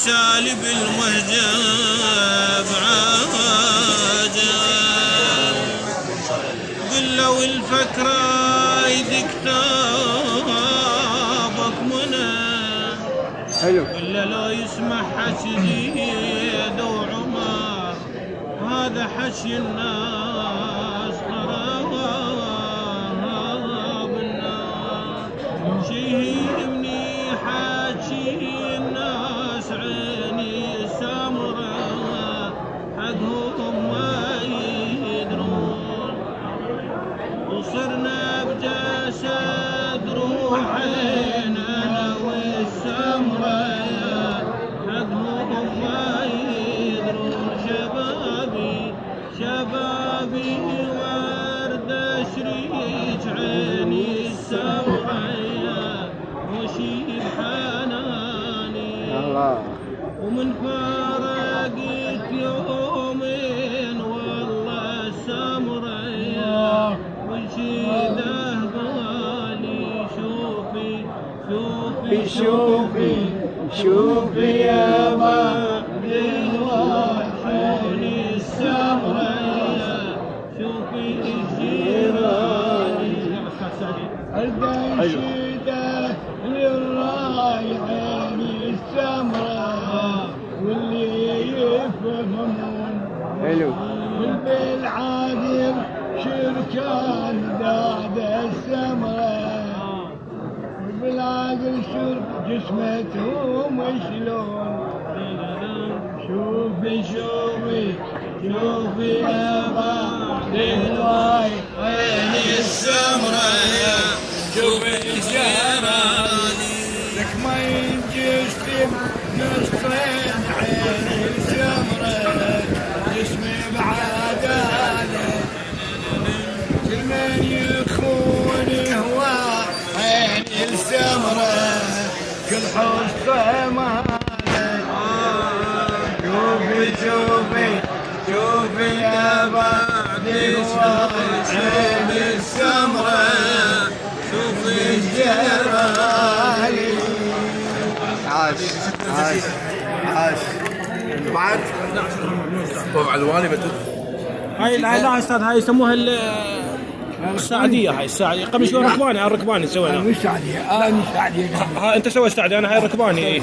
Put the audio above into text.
سالب المهجب عاجل قل لو الفكرة إذا كتابك منى حلو إلا لا يسمح حشيد وعمر هذا حشي الناس خراب الناس شيهمني حاشي الناس عيني سمرة حقهم ما يدرون وصرنا بجسد روحين أنا والسمرة حقهم ما يدرون شبابي ورد شريك عيني السمرة وشيب حناني ومن فارقت يومين والله السمرة وشيده بالي شوفي يا بعدي وحشوني السمرة شوفي الجيراني القنشيدة للرايحين السمرة واللي يفهمون حلو بالعادل شركان داد السمرة بالعقل شرب جسمتهم شلون شوفي يا بعدي عيني السمرة شوفي الجيراني لك ما ينجسم نصين عيني السمرة جسمي بعدالة كل من يخوني هو عيني السمرة كل حصة مالك شوفي يا بعدي عيني السمرة شوفي الجيراني عاش بعد طبعا الوالي بتوت هاي لا استاذ هاي يسموها السعدية هاي السعدية قبل شوي ركباني على الركباني سوينا مش سعدية مش سعدية ها انت سوي السعدية انا هاي ركباني